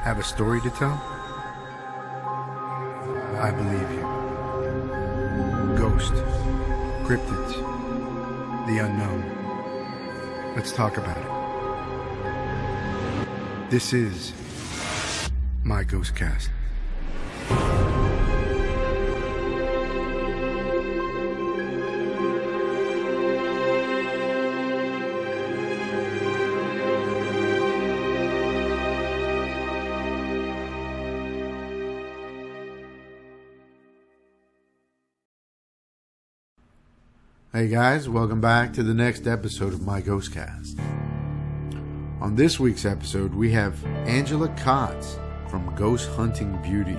Have a story to tell? I believe you. Ghost, cryptids, the unknown. Let's talk about it. This is my GhostCast. Hey guys, welcome back to the next episode of my GhostCast. On this week's episode, we have Angela Kaatz from Ghost Hunting Beauties.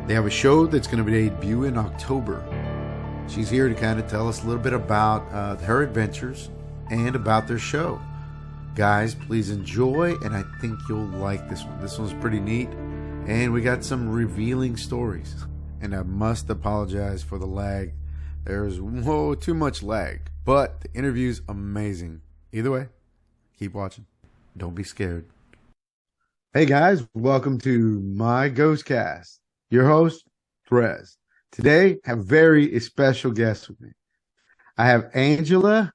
They have a show that's going to debut in October. She's here to kind of tell us a little bit about her adventures and about their show. Guys, please enjoy, and I think you'll like this one. This one's pretty neat, and we got some revealing stories. And I must apologize for the lag. There's too much lag, but the interview's amazing. Either way, keep watching. Don't be scared. Hey guys, welcome to my GhostCast. Your host, Perez. Today, I have a very special guest with me. I have Angela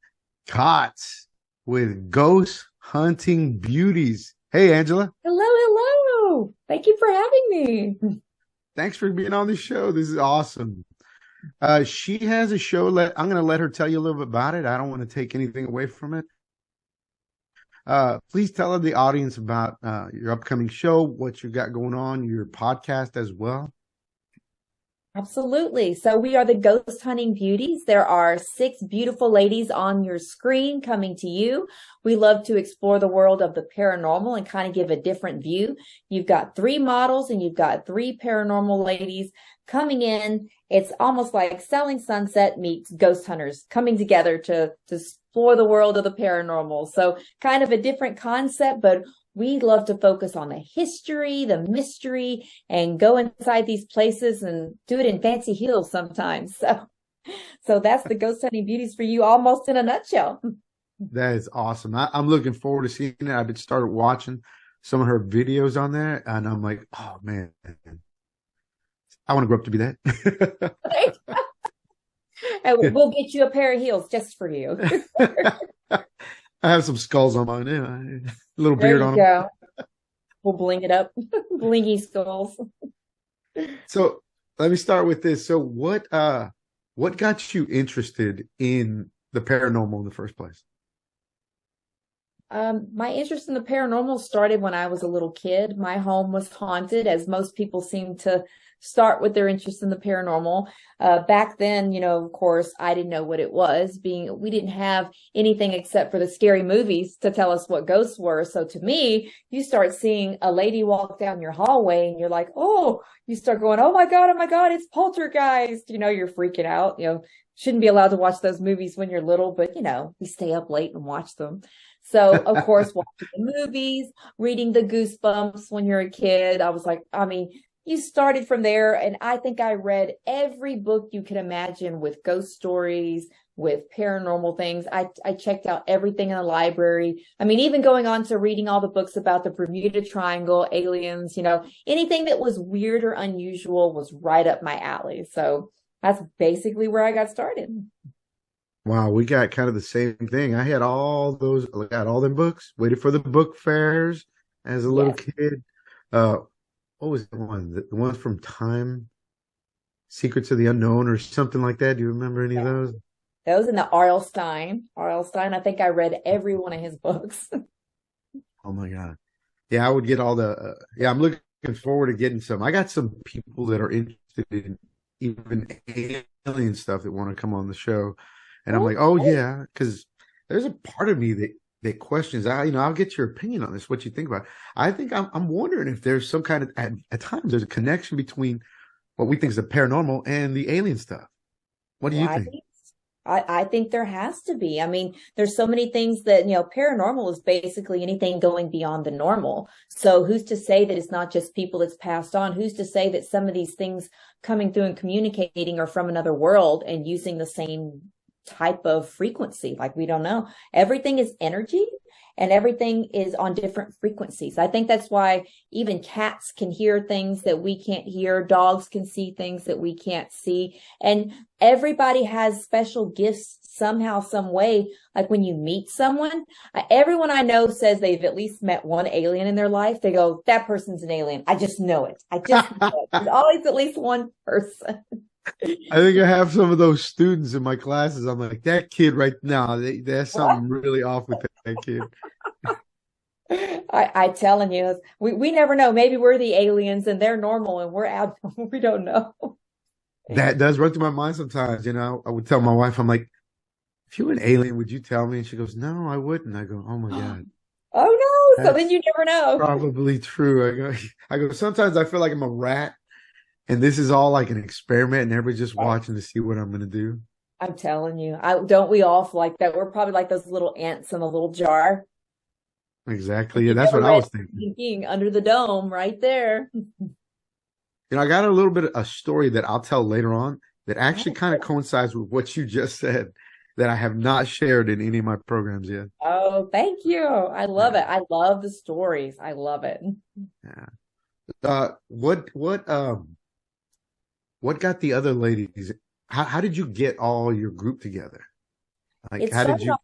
Kaatz with Ghost Hunting Beauties. Hey, Angela. Hello. Thank you for having me. Thanks for being on the show. This is awesome. She has a show. I'm going to let her tell you a little bit about it. I don't want to take anything away from it. Please tell the audience about your upcoming show, what you got going on, your podcast as well. Absolutely. So we are the Ghost Hunting Beauties. There are 6 beautiful ladies on your screen coming to you. We love to explore the world of the paranormal and kind of give a different view. You've got 3 models and you've got 3 paranormal ladies coming in. It's almost like Selling Sunset meets Ghost Hunters coming together to explore the world of the paranormal. So kind of a different concept, but we love to focus on the history, the mystery, and go inside these places and do it in fancy heels sometimes. So that's the Ghost Hunting Beauties for you, almost in a nutshell. That is awesome. I'm looking forward to seeing it. I've started watching some of her videos on there, and I'm like, oh man, I want to grow up to be that. And we'll get you a pair of heels just for you. I have some skulls on mine. Yeah, a little There beard you on go. We'll bling it up. Blingy skulls. them. So let me start with this. So what got you interested in the paranormal in the first place? My interest in the paranormal started when I was a little kid. My home was haunted, as most people seem to start with their interest in the paranormal. Back then, of course, I didn't know what it was. We didn't have anything except for the scary movies to tell us what ghosts were. So to me, you start seeing a lady walk down your hallway and you're like, oh, you start going, oh my God, it's poltergeist. You're freaking out. Shouldn't be allowed to watch those movies when you're little, but we stay up late and watch them. So, of course, watching the movies, reading the Goosebumps when you're a kid, I was like, you started from there. And I think I read every book you can imagine with ghost stories, with paranormal things. I checked out everything in the library. Even going on to reading all the books about the Bermuda Triangle, aliens, anything that was weird or unusual was right up my alley. So that's basically where I got started. Wow, we got kind of the same thing. I got all them books, waited for the book fairs as a little kid. What was the one? The one from Time, Secrets of the Unknown or something like that. Do you remember any of those? Those in the R.L. Stein. I think I read every one of his books. Oh my God. Yeah, I would get all the, I'm looking forward to getting some. I got some people that are interested in even alien stuff that want to come on the show. And I'm like, oh yeah, because there's a part of me that questions. I'll get your opinion on this. What you think about it. I think I'm wondering if there's some kind of at times there's a connection between what we think is the paranormal and the alien stuff. What do you think? I think there has to be. There's so many things that, paranormal is basically anything going beyond the normal. So who's to say that it's not just people that's passed on? Who's to say that some of these things coming through and communicating are from another world and using the same type of frequency. Like, we don't know. Everything is energy and everything is on different frequencies. I think that's why even cats can hear things that we can't hear. Dogs can see things that we can't see. And everybody has special gifts somehow, some way. Like when you meet someone, everyone I know says they've at least met one alien in their life. They go, that person's an alien. I just know it. I just know it. There's always at least one person. I think I have some of those students in my classes. I'm like, that kid right now, there's something really off with that kid. I telling you, we never know. Maybe we're the aliens and they're normal and we're abnormal. We don't know. That does run through my mind sometimes. I would tell my wife, I'm like, if you were an alien, would you tell me? And she goes, no, I wouldn't. I go, oh my God. Oh no. So then you never know. Probably true. I go, sometimes I feel like I'm a rat. And this is all like an experiment and everybody's just watching to see what I'm going to do. I'm telling you, don't we all feel like that? We're probably like those little ants in a little jar. Exactly. Yeah, that's what I was thinking. Under the dome right there. I got a little bit of a story that I'll tell later on that actually kind of coincides with what you just said that I have not shared in any of my programs yet. Oh, thank you. I love it. I love the stories. I love it. Yeah. What got the other ladies? How did you get all your group together? Like, how did you?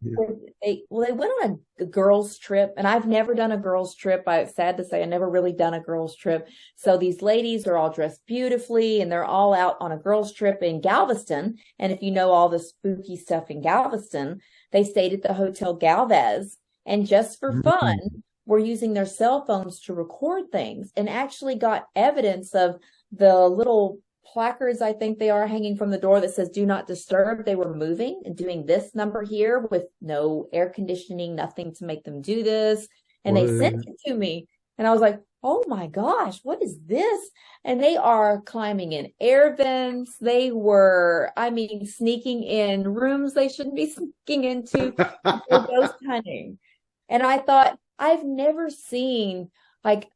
They went on a girls' trip, and I've never done a girls' trip. It's sad to say, I never really done a girls' trip. So these ladies are all dressed beautifully, and they're all out on a girls' trip in Galveston. And if you know all the spooky stuff in Galveston, they stayed at the Hotel Galvez, and just for fun, were using their cell phones to record things, and actually got evidence of the little placards, I think they are, hanging from the door that says do not disturb. They were moving and doing this number here with no air conditioning, nothing to make them do this. And they sent it to me. And I was like, oh my gosh, what is this? And they are climbing in air vents. They were, sneaking in rooms they shouldn't be sneaking into for ghost hunting. And I thought, I've never seen like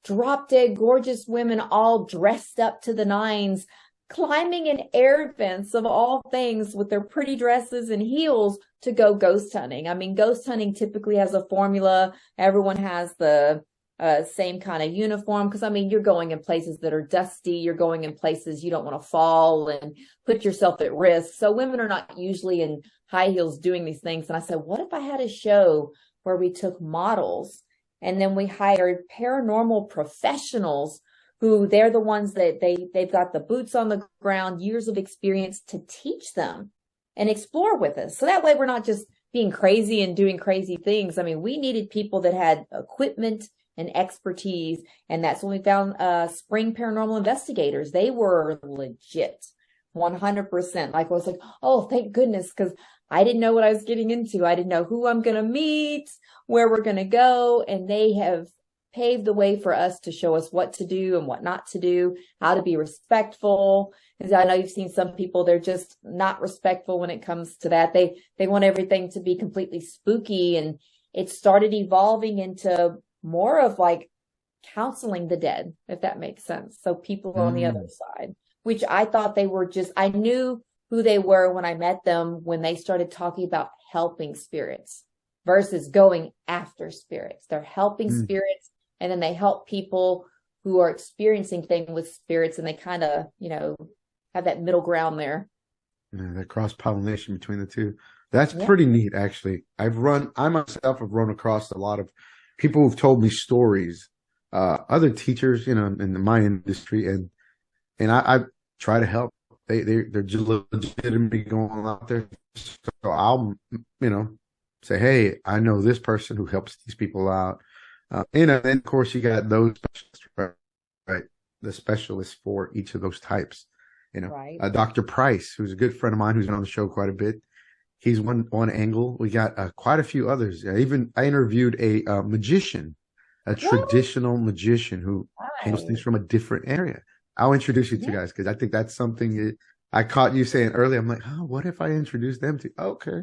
drop dead gorgeous women all dressed up to the nines, climbing in air vents of all things with their pretty dresses and heels to go ghost hunting. Ghost hunting typically has a formula. Everyone has the same kind of uniform because, you're going in places that are dusty. You're going in places you don't want to fall and put yourself at risk. So women are not usually in high heels doing these things. And I said, what if I had a show where we took models and then we hired paranormal professionals who they're the ones that they've got the boots on the ground, years of experience to teach them and explore with us. So that way we're not just being crazy and doing crazy things. We needed people that had equipment and expertise. And that's when we found Spring Paranormal Investigators. They were legit, 100%. Like I was like, oh, thank goodness, because I didn't know what I was getting into. I didn't know who I'm going to meet, where we're going to go. And they have paved the way for us to show us what to do and what not to do, how to be respectful. Because I know you've seen some people, they're just not respectful when it comes to that. They want everything to be completely spooky. And it started evolving into more of like counseling the dead, if that makes sense. So people on the other side, which I thought they were I knew who they were when I met them, when they started talking about helping spirits versus going after spirits. They're helping spirits, and then they help people who are experiencing things with spirits, and they kind of, have that middle ground there. Yeah, that cross-pollination between the two. That's pretty neat, actually. I myself have run across a lot of people who've told me stories, other teachers, in my industry, and I try to help. They're just legitimately going out there. So I'll, say, hey, I know this person who helps these people out. And then of course you got those specialists, right? The specialists for each of those types. Right. Dr. Price, who's a good friend of mine, who's been on the show quite a bit. He's one angle. We got quite a few others. I interviewed a magician, a traditional magician who handles things from a different area. I'll introduce you to guys because I think that's something I caught you saying earlier. I'm like, what if I introduce them to? Okay.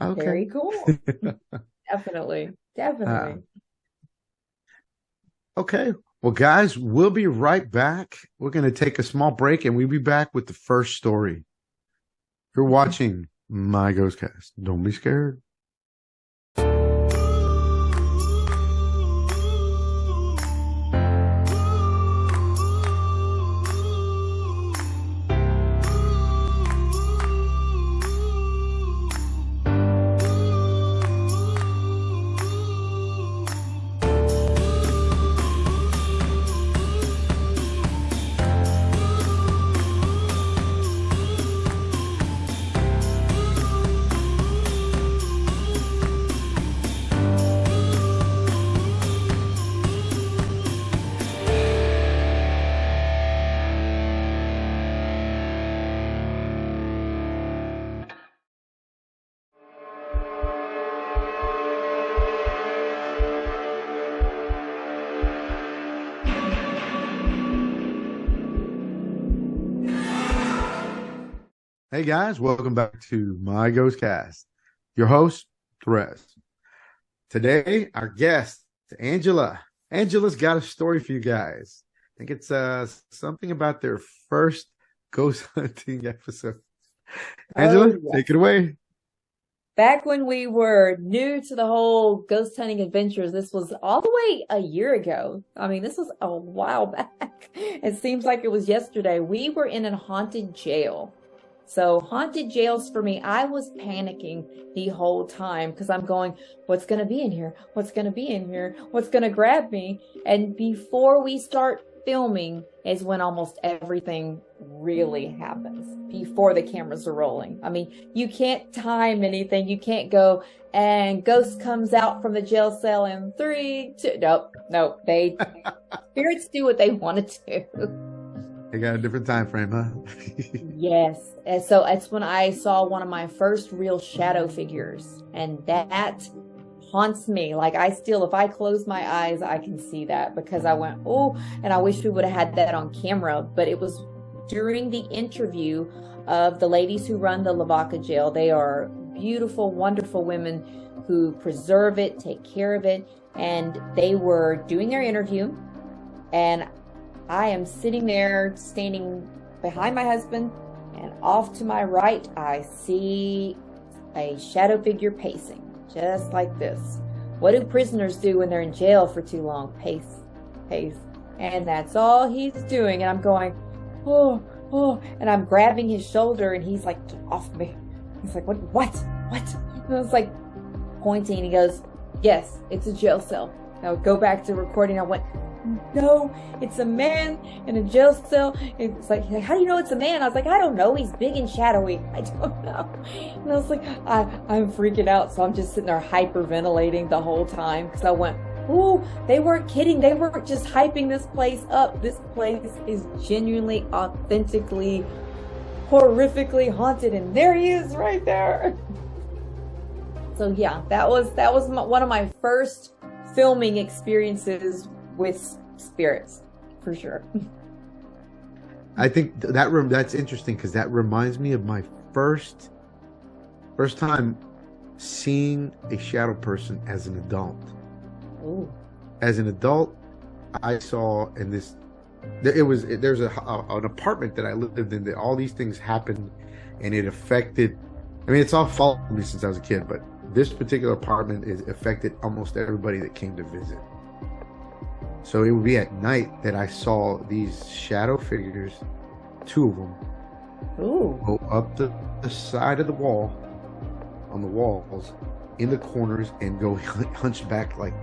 Very cool. Definitely. Okay. Well, guys, we'll be right back. We're going to take a small break and we'll be back with the first story. You're watching My GhostCast. Don't be scared. Hey guys, welcome back to My GhostCast. Your host, Therese. Today, our guest, Angela. Angela's got a story for you guys. I think it's something about their first ghost hunting episode. Angela, take it away. Back when we were new to the whole ghost hunting adventures, this was all the way a year ago. I mean, this was a while back. It seems like it was yesterday. We were in a haunted jail. So haunted jails for me, I was panicking the whole time because I'm going, what's going to be in here? What's going to be in here? What's going to grab me? And before we start filming is when almost everything really happens, before the cameras are rolling. I mean, you can't time anything. You can't go and ghost comes out from the jail cell in 3, 2. Nope. Spirits do what they want to do. They got a different time frame, huh? Yes. And so that's when I saw one of my first real shadow figures. And that haunts me. Like if I close my eyes, I can see that because I went, oh, and I wish we would have had that on camera. But it was during the interview of the ladies who run the Lavaca jail. They are beautiful, wonderful women who preserve it, take care of it. And they were doing their interview. And I am sitting there, standing behind my husband, and off to my right, I see a shadow figure pacing, just like this. What do prisoners do when they're in jail for too long? Pace. And that's all he's doing. And I'm going, oh, and I'm grabbing his shoulder, and he's like, get off me. He's like, what? And I was like, pointing, and he goes, yes, it's a jail cell. I would go back to recording. I went, no, it's a man in a jail cell. It's like, how do you know it's a man? I was like, I don't know. He's big and shadowy. I don't know. And I was like, I'm freaking out. So I'm just sitting there hyperventilating the whole time because I went, oh, they weren't kidding. They weren't just hyping this place up. This place is genuinely, authentically, horrifically haunted. And there he is right there. So yeah, that was one of my first filming experiences with spirits, for sure. I think that's interesting because that reminds me of my first time seeing a shadow person as an adult. Ooh. As an adult, I saw there's an apartment that I lived in that all these things happened, and it affected. I mean, it's all followed me since I was a kid, but this particular apartment affected almost everybody that came to visit. So it would be at night that I saw these shadow figures, 2 of them, go up the side of the wall, on the walls, in the corners, and go hunched back like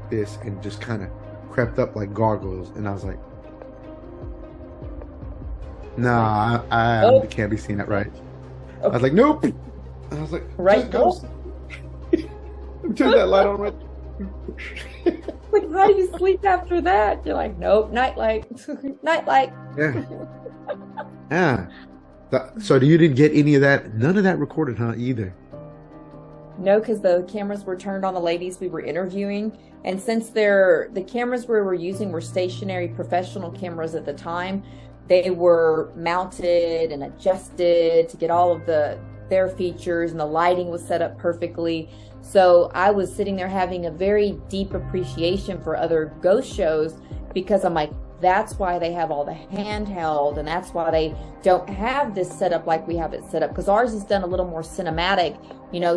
this, and just kind of crept up like gargoyles. And I was like, nah, I can't be seeing that right. Okay. I was like, nope. And I was like, right, ghost. Turn that light on right. Like, how do you sleep after that? You're like, nope, nightlight. Yeah. So you didn't get any of that? None of that recorded, huh? Either? No, because the cameras were turned on the ladies we were interviewing, and since the cameras we were using were stationary professional cameras at the time, they were mounted and adjusted to get all of their features, and the lighting was set up perfectly. So I was sitting there having a very deep appreciation for other ghost shows because I'm like, That's why they have all the handheld, and that's why they don't have this setup like we have it set up, because ours is done a little more cinematic,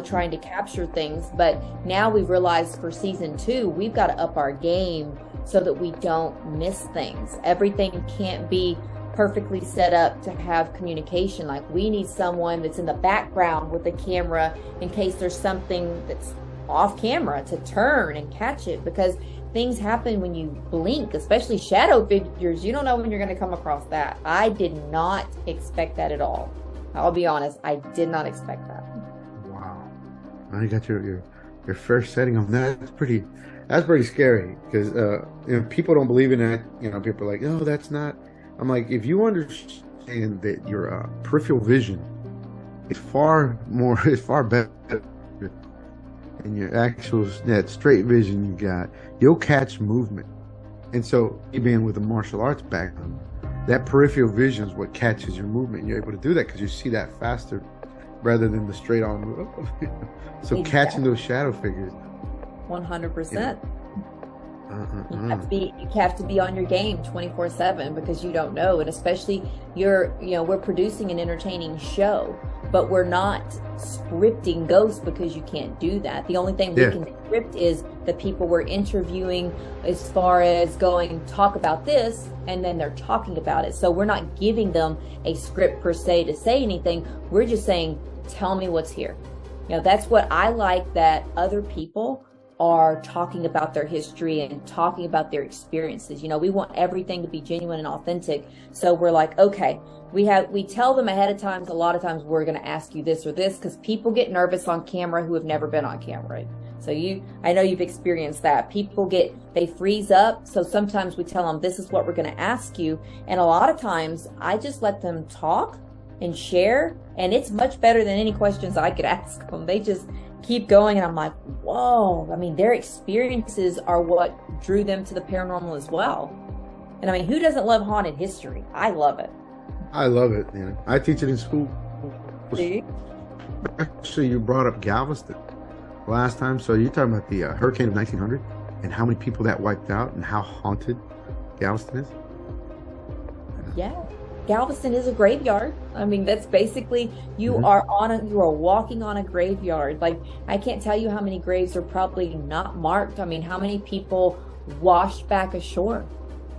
trying to capture things. But now we've realized for season 2, we've got to up our game so that we don't miss things. Everything can't be perfectly set up to have communication. Like, we need someone that's in the background with the camera in case there's something that's off camera to turn and catch it, because things happen when you blink, especially shadow figures. You don't know when you're going to come across that. I did not expect that at all. I'll be honest, I did not expect that. Wow. Now you got your first setting on that. That's pretty scary, because people don't believe in that. People are like, oh, that's not. I'm like, if you understand that your peripheral vision is far better than your actual that straight vision you got, you'll catch movement. And so, being with a martial arts background, that peripheral vision is what catches your movement. You're able to do that because you see that faster rather than the straight on move. So, catching those shadow figures. 100%. You have to be on your game 24/7, because you don't know. And especially we're producing an entertaining show, but we're not scripting ghosts, because you can't do that. The only thing we can script is the people we're interviewing, as far as going, talk about this, and then they're talking about it. So we're not giving them a script per se to say anything. We're just saying, tell me what's here. That's what I like, that other people are talking about their history and talking about their experiences. We want everything to be genuine and authentic. So we're like, okay, we tell them ahead of time. A lot of times we're going to ask you this or this, because people get nervous on camera who have never been on camera. So I know you've experienced that. People they freeze up. So sometimes we tell them, this is what we're going to ask you. And a lot of times I just let them talk and share. And it's much better than any questions I could ask them. They just keep going, and I'm like, whoa. I mean, their experiences are what drew them to the paranormal as well. And I mean, who doesn't love haunted history? I love it. I love it. I teach it in school. See? Actually, you brought up Galveston last time. So you're talking about the hurricane of 1900 and how many people that wiped out and how haunted Galveston is? Yeah. Galveston is a graveyard. I mean, that's basically, you are walking on a graveyard. Like, I can't tell you how many graves are probably not marked. I mean, how many people washed back ashore,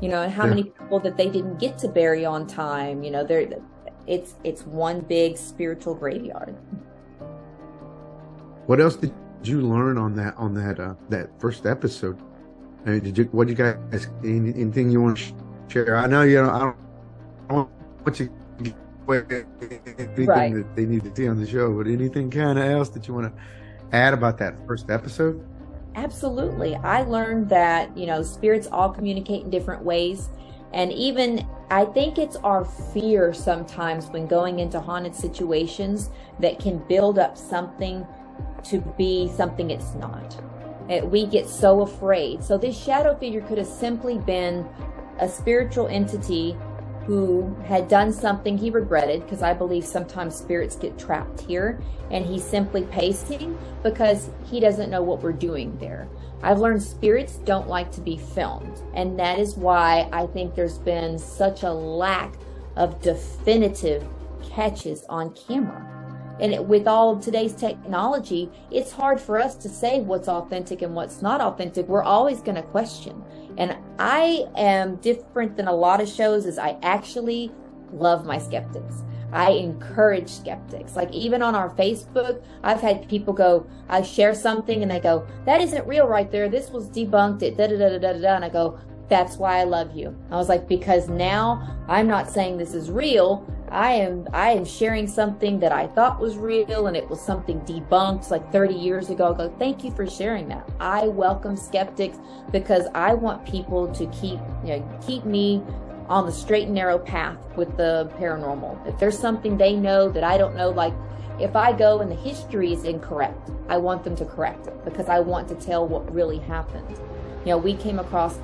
and how many people that they didn't get to bury on time. It's one big spiritual graveyard. What else did you learn on that first episode? I mean, what you guys, anything you want to share? I know I don't want you anything that they need to see on the show, but anything kind of else that you want to add about that first episode? Absolutely. I learned that, spirits all communicate in different ways. And even, I think it's our fear sometimes when going into haunted situations that can build up something to be something it's not. We get so afraid. So this shadow figure could have simply been a spiritual entity who had done something he regretted, because I believe sometimes spirits get trapped here, and he's simply pacing because he doesn't know what we're doing there. I've learned spirits don't like to be filmed, and that is why I think there's been such a lack of definitive catches on camera. And with all of today's technology, it's hard for us to say what's authentic and what's not authentic. We're always going to question. And I am different than a lot of shows, is I actually love my skeptics. I encourage skeptics. Like, even on our Facebook, I've had people go, I share something and they go, that isn't real right there. This was debunked at da-da-da-da-da-da. And I go, that's why I love you. I was like, because now I'm not saying this is real. I am sharing something that I thought was real, and it was something debunked like 30 years ago. I go, thank you for sharing that. I welcome skeptics, because I want people to keep me on the straight and narrow path with the paranormal. If there's something they know that I don't know, like if I go and the history is incorrect, I want them to correct it, because I want to tell what really happened. We came across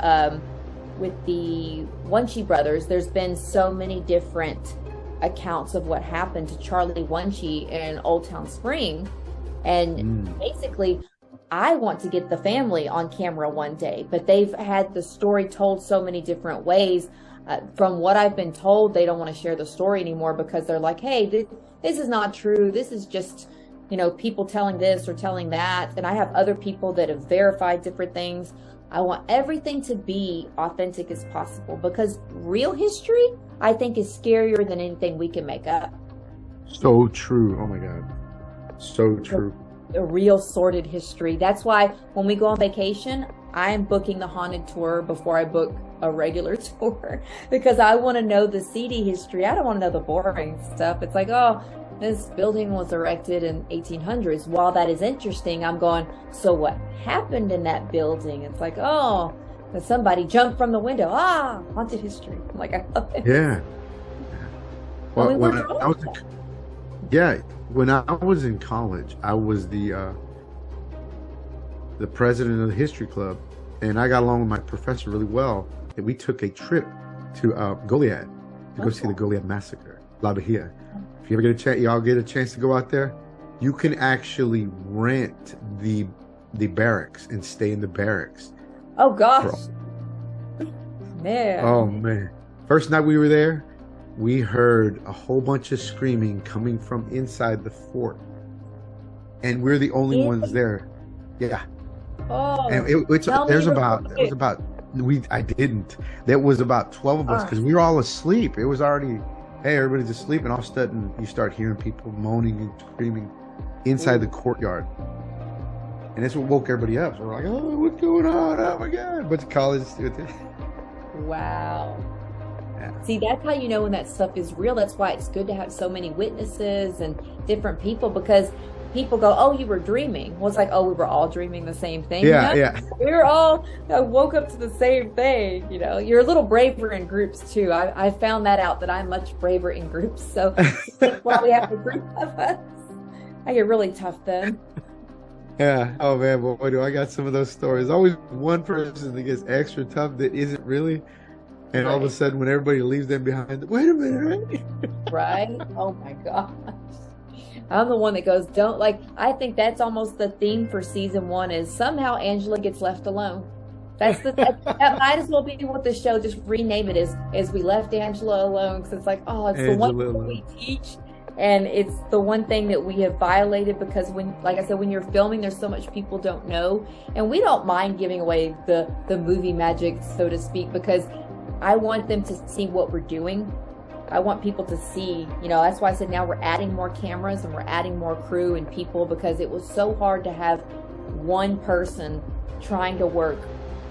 with the Wunschie brothers, there's been so many different accounts of what happened to Charlie Wunschie in Old Town Spring. And basically, I want to get the family on camera one day, but they've had the story told so many different ways. From what I've been told, they don't want to share the story anymore because they're like, hey, this is not true. This is just, people telling this or telling that. And I have other people that have verified different things. I want everything to be authentic as possible because real history, I think, is scarier than anything we can make up. So true. Oh my God. So true. A real sordid history. That's why when we go on vacation, I'm booking the haunted tour before I book a regular tour because I want to know the seedy history. I don't want to know the boring stuff. It's like, oh, this building was erected in 1800s. While that is interesting, I'm going, so what happened in that building? It's like, oh, somebody jumped from the window. Haunted history. I'm like, I love it. Yeah. Well, when I was in college, I was the president of the history club, and I got along with my professor really well. And we took a trip to Goliad to go see the Goliad massacre, La Bahia. If you ever get a chance, y'all get a chance to go out there, you can actually rent the barracks and stay in the barracks. Oh gosh, man. Oh man! First night we were there, we heard a whole bunch of screaming coming from inside the fort, and we're the only ones there. Yeah. Oh. And there was about there was about 12 of us because we were all asleep. It was already, hey, everybody's asleep, and all of a sudden you start hearing people moaning and screaming inside the courtyard, and that's what woke everybody up. So we're like, oh, what's going on? Oh my God! But the college students. Wow. Yeah. See, that's how you know when that stuff is real. That's why it's good to have so many witnesses and different people, because people go, oh, you were dreaming. Well, it's like, oh, we were all dreaming the same thing. Yeah. We were all woke up to the same thing. You're a little braver in groups too. I found that out, that I'm much braver in groups. So that's why we have a group of us. I get really tough then. Yeah. Oh man, boy, do I got some of those stories. Always one person that gets extra tough that isn't really. And all of a sudden, when everybody leaves them behind, wait a minute. Right? Oh my gosh. I'm the one that goes, I think that's almost the theme for season 1 is somehow Angela gets left alone. That might as well be what the show, just rename it as we left Angela alone. Because it's like, oh, it's Angela the one thing we teach. And it's the one thing that we have violated because like I said, when you're filming, there's so much people don't know. And we don't mind giving away the movie magic, so to speak, because I want them to see what we're doing. I want people to see, that's why I said now we're adding more cameras and we're adding more crew and people, because it was so hard to have one person trying to work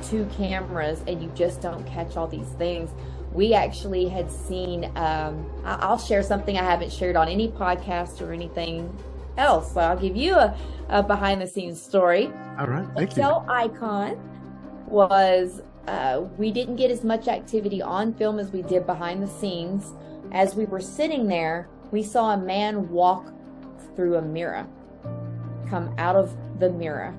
2 cameras and you just don't catch all these things. We actually had seen, I'll share something I haven't shared on any podcast or anything else. So I'll give you a behind the scenes story. All right. Thank you. Hotel Icon was, we didn't get as much activity on film as we did behind the scenes. As we were sitting there, we saw a man walk through a mirror, come out of the mirror.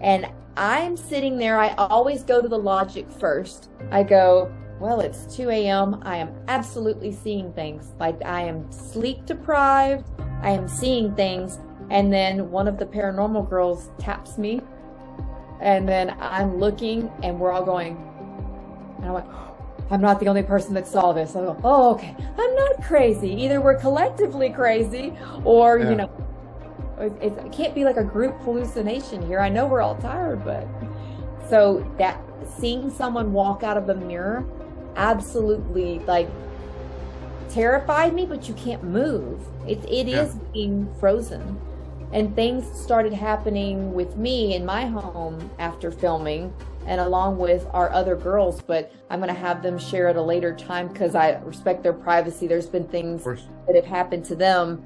And I'm sitting there. I always go to the logic first. I go, well, it's 2 a.m. I am absolutely seeing things. Like, I am sleep deprived. I am seeing things. And then one of the paranormal girls taps me. And then I'm looking and we're all going, and I'm like, I'm not the only person that saw this. I go, oh, okay. I'm not crazy. Either we're collectively crazy or, it can't be like a group hallucination here. I know we're all tired, but so that seeing someone walk out of a mirror absolutely terrified me, but you can't move. It is being frozen. And things started happening with me in my home after filming and along with our other girls, but I'm going to have them share at a later time because I respect their privacy. There's been things that have happened to them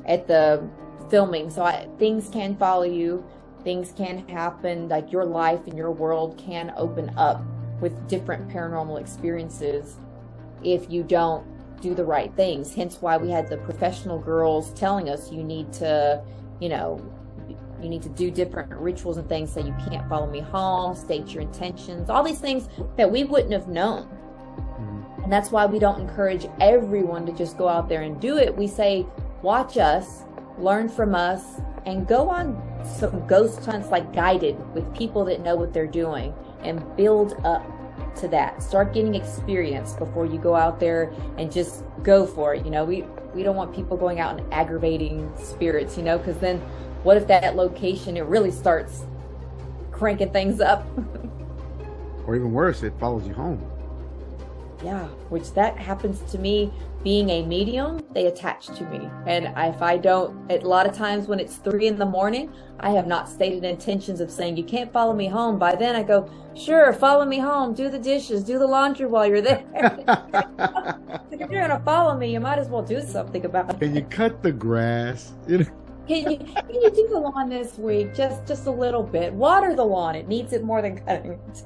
at the filming. So things can follow you. Things can happen. Like, your life and your world can open up with different paranormal experiences if you don't do the right things. Hence why we had the professional girls telling us you need to you need to do different rituals and things, so you can't follow me home, state your intentions, all these things that we wouldn't have known. And that's why we don't encourage everyone to just go out there and do it. We say, watch us, learn from us, and go on some ghost hunts, like guided with people that know what they're doing, and build up to that. Start getting experience before you go out there and just go for it. We don't want people going out and aggravating spirits, because then what if that location, it really starts cranking things up? Or even worse, it follows you home. Yeah, which that happens to me. Being a medium, they attach to me. And if I don't, a lot of times when it's 3 a.m, I have not stated intentions of saying, you can't follow me home. By then I go, sure, follow me home, do the dishes, do the laundry while you're there. If you're going to follow me, you might as well do something about it. Can you cut the grass? Can you do the lawn this week? Just a little bit. Water the lawn. It needs it more than cutting it.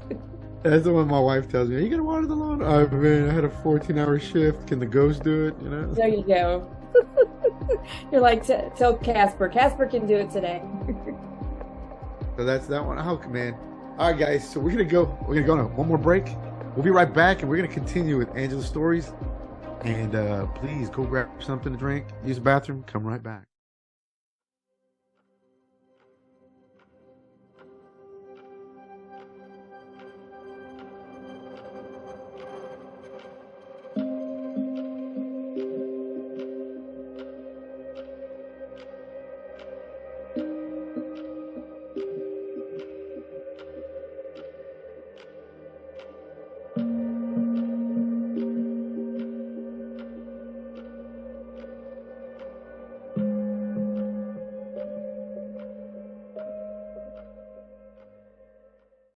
That's the one my wife tells me. Are you going to water the lawn? Oh, man, I had a 14-hour shift. Can the ghost do it? There you go. You're like, tell Casper. Casper can do it today. So that's that one. Oh, man. All right, guys. So we're going to go on one more break. We'll be right back, and we're going to continue with Angela's stories. And please go grab something to drink, use the bathroom, come right back.